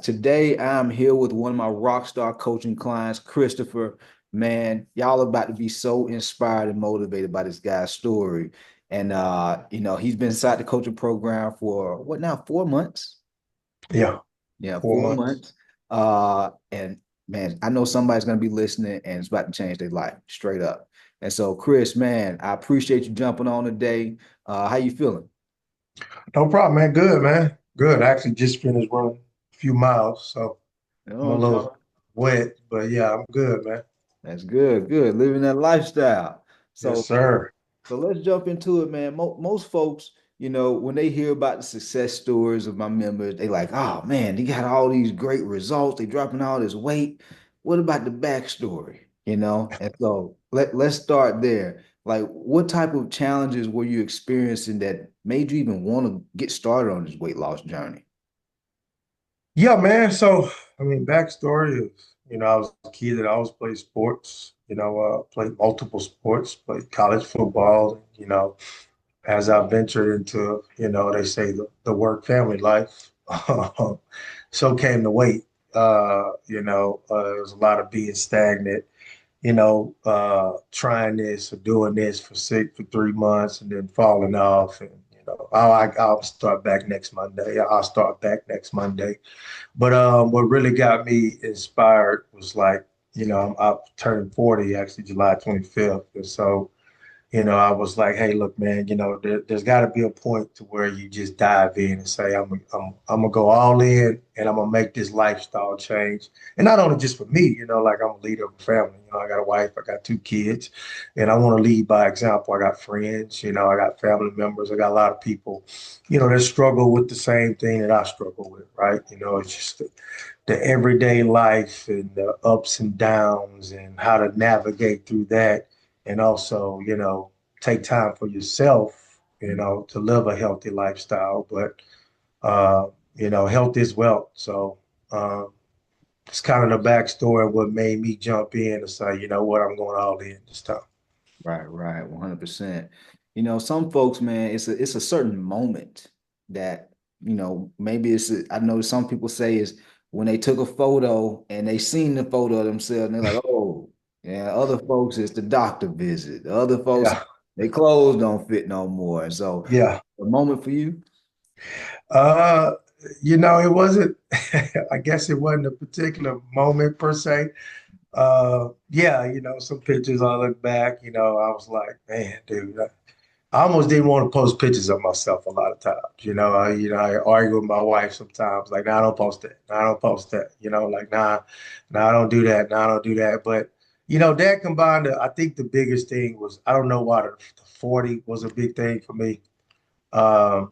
Today I'm here with one of my rockstar coaching clients, Christopher. Man, y'all are about to be so inspired and motivated by this guy's story. And he's been inside the coaching program for what now, 4 months? Yeah, Yeah, 4 months.4 months. And man, I know somebody's gonna be listening and it's about to change their life straight up. And so, Chris, man, I appreciate you jumping on today. How you feeling? No problem, man. Good, man. Good. I actually just finished running a few miles, so I'm a Okay. little wet, but yeah, I'm good, man. That's good, good. Living that lifestyle. Yes, So sir. So let's jump into it, man. Most folks, when they hear about the success stories of my members, they like, oh man, they got all these great results. They dropping all this weight. What about the backstory? And so let's start there. Like, what type of challenges were you experiencing that made you even want to get started on this weight loss journey? Yeah, man. So, I mean, backstory is, I was a kid that always played sports, played multiple sports, played college football, as I ventured into, they say the work family life. So came the weight. There was a lot of being stagnant, trying this or doing this for 3 months and then falling off. And, I'll start back next Monday. I'll start back next Monday. But what really got me inspired was like, I'm turning 40 actually July 25th. And so, I was like, hey, look, man, there's got to be a point to where you just dive in and say, I'm gonna go all in and I'm gonna make this lifestyle change. And not only just for me, like I'm a leader of a family. I got a wife, I got 2 kids, and I want to lead by example. I got friends, I got family members, I got a lot of people, that struggle with the same thing that I struggle with, right? It's just the everyday life and the ups and downs and how to navigate through that and also, take time for yourself, to live a healthy lifestyle. But, health is wealth. So it's kind of the backstory of what made me jump in and say, you know what, I'm going all in this time. Right, right, 100%. Some folks, man, it's a certain moment that, maybe I know some people say is when they took a photo and they seen the photo of themselves and they're like, oh, yeah, other folks it's the doctor visit. The other folks, Yeah. their clothes don't fit no more. And so Yeah. the moment for you. Uh, it wasn't, I guess it wasn't a particular moment per se. Yeah, some pictures I look back, I was like, man, dude, I almost didn't want to post pictures of myself a lot of times. I argue with my wife sometimes, like, nah, I don't post that. Nah, I don't post that. Like, nah, I don't do that. Nah, I don't do that. But, that combined, I think the biggest thing was, I don't know why the 40 was a big thing for me. Um,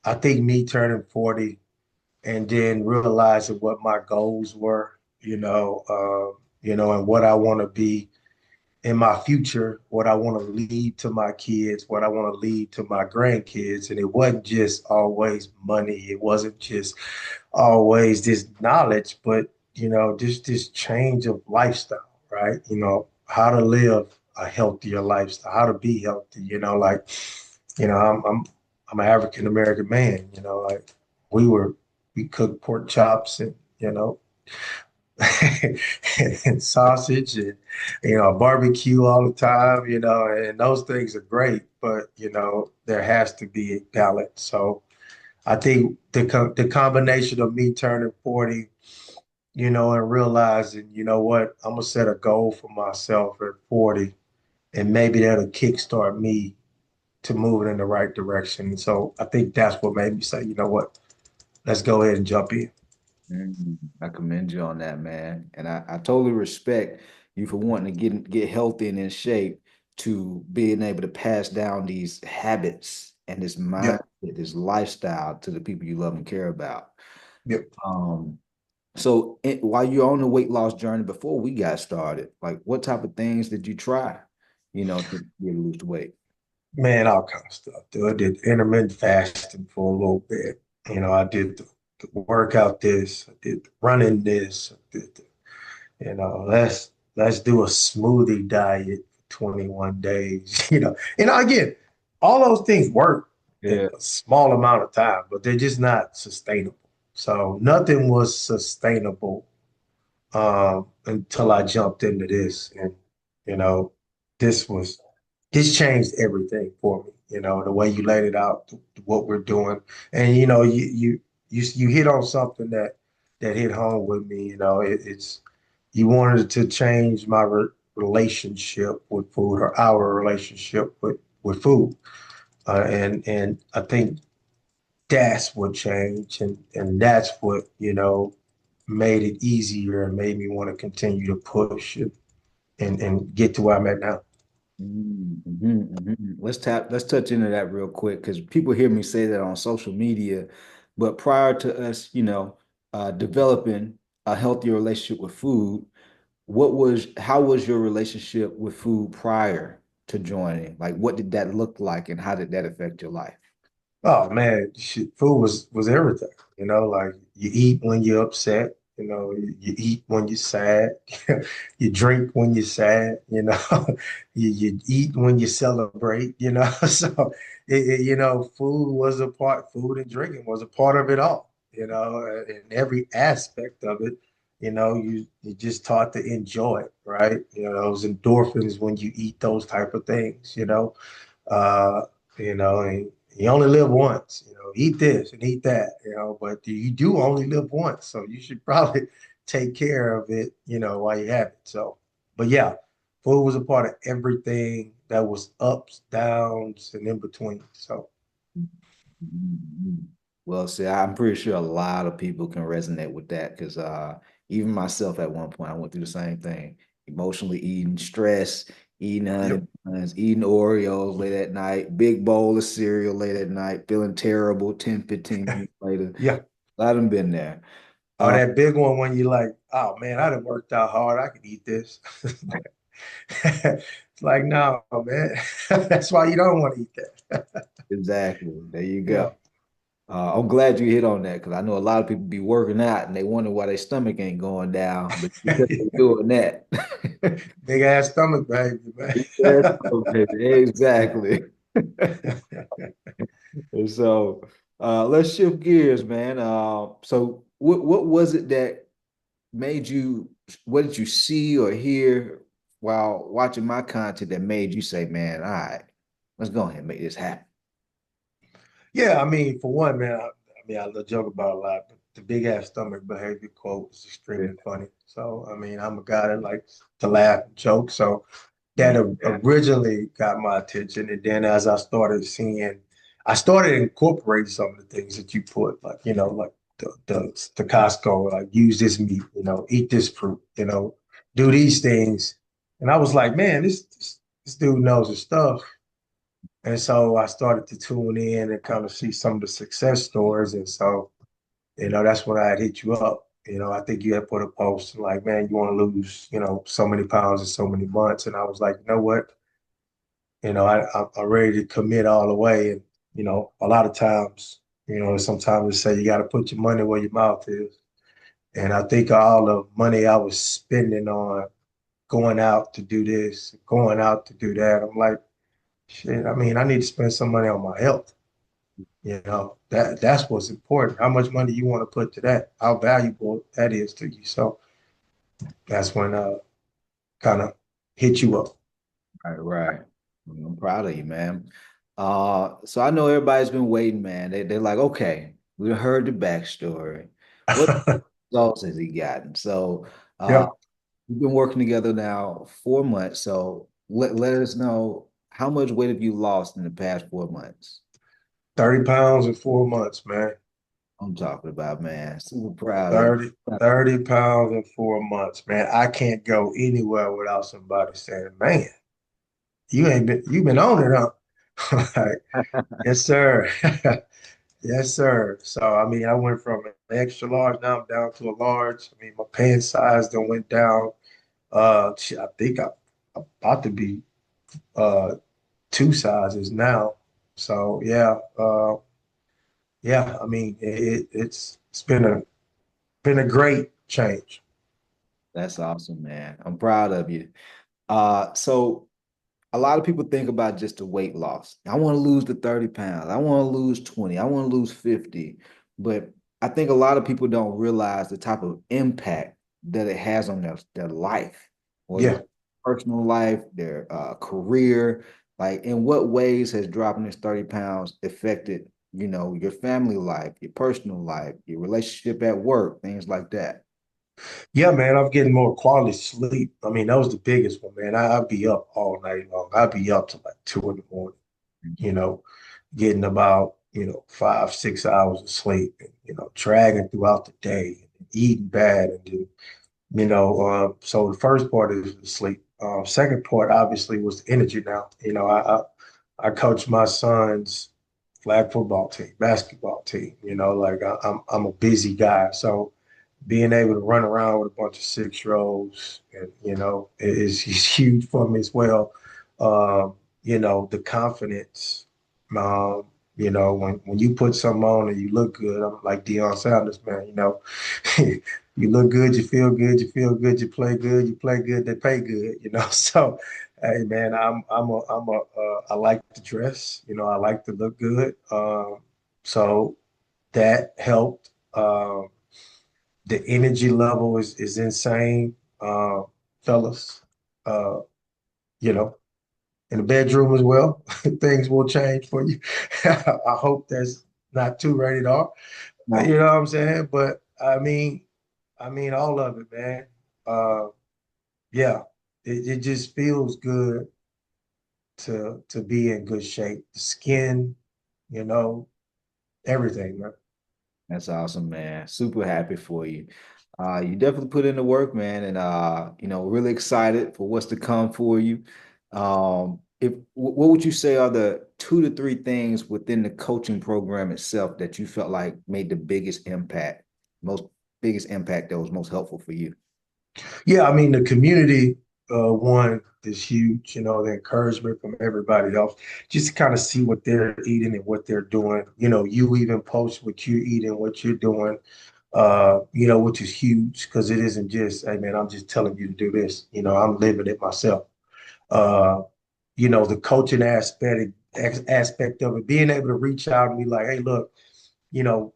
I think me turning 40 and then realizing what my goals were, and what I want to be in my future, what I want to lead to my kids, what I want to lead to my grandkids. And it wasn't just always money. It wasn't just always this knowledge, but, just this change of lifestyle, right? How to live a healthier lifestyle, how to be healthy, like, you know, I'm, I'm, I'm an African American man, like we were, we cooked pork chops and, and sausage and barbecue all the time, and those things are great, but there has to be a balance. So I think the combination of me turning 40, and realizing, what, I'm gonna set a goal for myself at 40, and maybe that'll kickstart me to move it in the right direction. So I think that's what made me say, you know what, let's go ahead and jump in. I commend you on that, man. And I totally respect you for wanting to get healthy and in shape to being able to pass down these habits and this mindset, Yep. this lifestyle to the people you love and care about. Yep. Um, while you're on the weight loss journey, before we got started, like what type of things did you try, to get lose weight? Man, all kind of stuff. Dude. I did intermittent fasting for a little bit. I did the workout this, I did the running this, I did let's do a smoothie diet for 21 days. And again, all those things work in Yeah. a small amount of time, but they're just not sustainable. So nothing was sustainable until I jumped into this. And, you know, this was, this changed everything for me. You know, the way you laid it out, what we're doing. And, you know, you hit on something that hit home with me. You know, it's, you wanted to change my relationship with food or our relationship with food. And I think that's what changed, and that's what, you know, made it easier and made me want to continue to push and get to where I'm at now. Let's touch into that real quick because people hear me say that on social media, but prior to us, developing a healthier relationship with food, how was your relationship with food prior to joining? Like, what did that look like, and how did that affect your life? Oh man, shit, food was everything. You know, like you eat when you're upset. You know, you eat when you're sad. You drink when you're sad. You know, you eat when you celebrate. You know, so you know, food was a part. Food and drinking was a part of it all. You know, in every aspect of it. You know, you just taught to enjoy it, right? You know, those endorphins when you eat those type of things. Uh, and you only live once, you know, eat this and eat that, you know, but you do only live once. So you should probably take care of it, you know, while you have it. So, but yeah, food was a part of everything that was ups, downs, and in between. So, Mhm. Well, see, I'm pretty sure a lot of people can resonate with that because even myself at one point, I went through the same thing. Emotionally eating, stress, eating yep. honey buns, eating Oreos late at night, big bowl of cereal late at night, feeling terrible 10, 15 minutes later. Yeah. I done been there. Or Uh, that big one when you're like, oh man, I done worked out hard. I can eat this. It's like, no, man. That's why you don't want to eat that. exactly. There you Yeah. go. I'm glad you hit on that because I know a lot of people be working out and they wonder why their stomach ain't going down, but because they're doing that. Big ass stomach, baby, man. Yes, baby. Exactly. And so let's shift gears, man. So what was it that made you, what did you see or hear while watching my content that made you say, man, all right, let's go ahead and make this happen? Yeah, I mean, for one, man, I I joke about a lot, but the big ass stomach behavior quote is Yeah. extremely funny. So, I mean, I'm a guy that likes to laugh and joke. So that Mhm. originally got my attention. And then as I started seeing, I started incorporating some of the things that you put, like, you know, like the Costco, like use this meat, you know, eat this fruit, you know, do these things. And I was like, man, this dude knows his stuff. And so I started to tune in and kind of see some of the success stories. And so, you know, that's when I had hit you up. You know, I think you had put a post like, man, you want to lose, you know, so many pounds in so many months. And I was like, you know what? You know, I'm ready to commit all the way. And, you know, a lot of times, you know, sometimes they say you got to put your money where your mouth is. And I think all the money I was spending on going out to do this, going out to do that, I'm like, shit, I mean, I need to spend some money on my health. You know, that's what's important. How much money you want to put to that, how valuable that is to you. So that's when kind of hit you up. Right, right. I'm proud of you, man. So I know everybody's been waiting, man. They're like, okay, we heard the backstory. What results has he gotten? So uh Yeah, we've been working together now 4 months. So let us know how much weight have you lost in the past 4 months? 30 pounds in 4 months, man. I'm talking about, man. Super proud of you. 30 pounds in 4 months, man. I can't go anywhere without somebody saying, man, you've been on it, huh? Like, yes, sir. Yes, sir. So I mean, I went from an extra large, now I'm down to a large. I mean, my pant size then went down. I think I'm about to be uh 2 sizes now. So yeah. I mean, it's been a great change. That's awesome, man. I'm proud of you. So a lot of people think about just the weight loss. I want to lose the 30 pounds. I want to lose 20. I want to lose 50. But I think a lot of people don't realize the type of impact that it has on their life, whether Yeah. it's personal life, their career. Like, in what ways has dropping this 30 pounds affected, your family life, your personal life, your relationship at work, things like that? Yeah, man, I'm getting more quality sleep. I mean, that was the biggest one, man. I'd be up all night long. I'd be up to like 2 in the morning, you know, getting about, 5, 6 hours of sleep and, dragging throughout the day, and eating bad. And then, so the first part is the sleep. Second part, obviously, was the energy now. I coach my son's flag football team, basketball team, like I'm a busy guy. So, being able to run around with a bunch of 6 year olds, and is huge for me as well. The confidence. Um, when you put something on and you look good, I'm like Deion Sanders, man. You look good, you feel good, you play good, they pay good. So hey, man, I like to dress. I like to look good. So that helped. The energy level is insane, fellas. Uh, you know, in the bedroom as well, things will change for you. I hope that's not too rated R. No, You know what I'm saying? But I mean, all of it, man. Uh, yeah, it just feels good to be in good shape. The skin, you know, everything, man. that's awesome, man. Super happy for you. You definitely put in the work, man, and really excited for what's to come for you. What would you say are the 2 to 3 things within the coaching program itself that you felt like made the most biggest impact that was most helpful for you? Yeah, I mean, the community one is huge, the encouragement from everybody else, just to kind of see what they're eating and what they're doing. You even post what you're eating, what you're doing, which is huge because it isn't just, hey man, I'm just telling you to do this. I'm living it myself. Uh, the coaching aspect of it, being able to reach out and be like, hey, look, you know,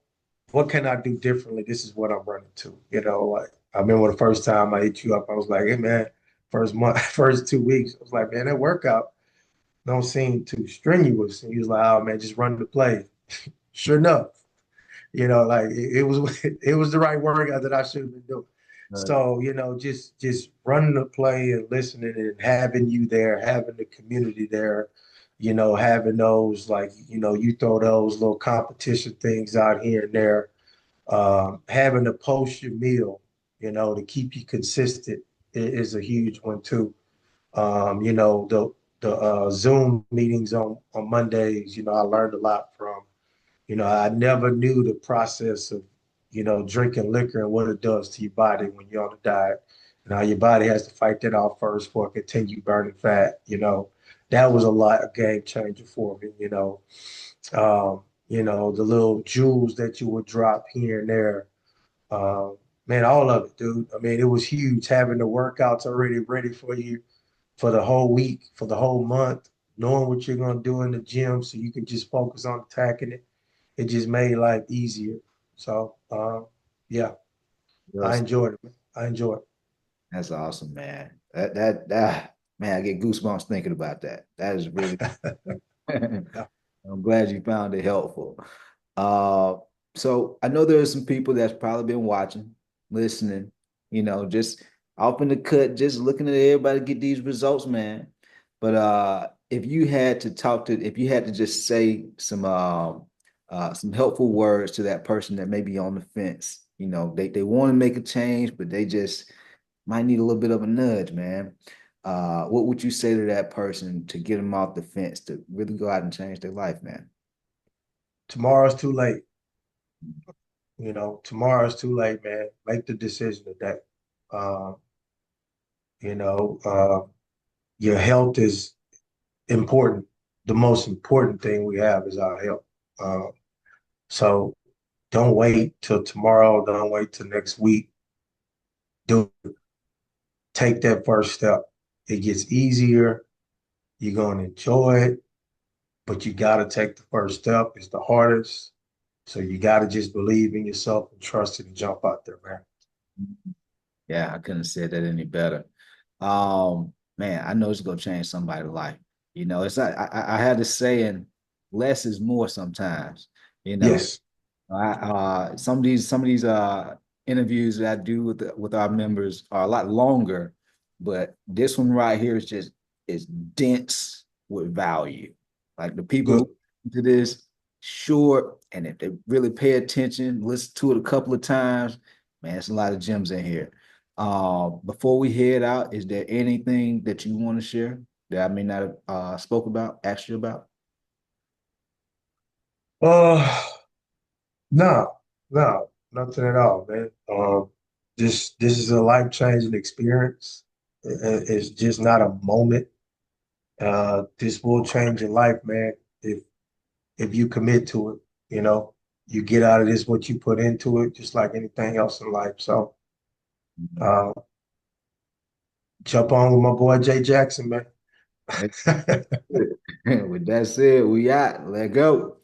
what can I do differently? This is what I'm running to. Like I remember the first time I hit you up, I was like, hey man, first month, first 2 weeks, I was like, man, that workout don't seem too strenuous. And he was like, oh man, just run the play. Sure enough, like it was it was the right workout that I should have been doing. Right. So, just running the play and listening and having you there, having the community there, having those like, you throw those little competition things out here and there, having to post your meal, to keep you consistent is a huge one too. The Zoom meetings on Mondays, I learned a lot from. I never knew the process of, drinking liquor and what it does to your body when you're on a diet. And how your body has to fight that off first before it continue burning fat. That was a game changer for me. The little jewels that you would drop here and there. Um, man, all of it, dude. I mean, it was huge having the workouts already ready for you for the whole week, for the whole month, knowing what you're gonna do in the gym, so you can just focus on attacking it. It just made life easier. So, yeah, I Yes, enjoyed it. I enjoyed it. that's awesome, man. That man, I get goosebumps thinking about that. That is really Yeah. I'm glad you found it helpful. Uh, so I know there are some people that's probably been watching, listening, just off in the cut, just looking at everybody get these results, man. But if you had to just say some helpful words to that person that may be on the fence, they want to make a change, but they just might need a little bit of a nudge, man. What would you say to that person to get them off the fence to really go out and change their life, man? Tomorrow's too late. Tomorrow's too late, man. Make the decision today. Um, you know, uh, your health is important. The most important thing we have is our health. So don't wait till tomorrow. Don't wait till next week. Do Take that first step. It gets easier. You're gonna enjoy it, but you gotta take the first step. It's the hardest. So you got to just believe in yourself and trust it and jump out there, man. Yeah, I couldn't have said that any better. Man, I know it's gonna change somebody's life. You know, it's I had this saying, less is more sometimes. You know, Yes, some of these interviews that I do with our members are a lot longer, but this one right here is dense with value. Like the people good. who do this short, and if they really pay attention, listen to it a couple of times, man, it's a lot of gems in here. Before we head out, is there anything that you want to share that I may not have spoke about, asked you about? Uh, no, no, nothing at all, man. This is a life-changing experience. It's just not a moment. This will change your life, man. If you commit to it, you know, you get out of this what you put into it, just like anything else in life. So, uh, jump on with my boy Jay Jackson, man. With that said, we out. Let go.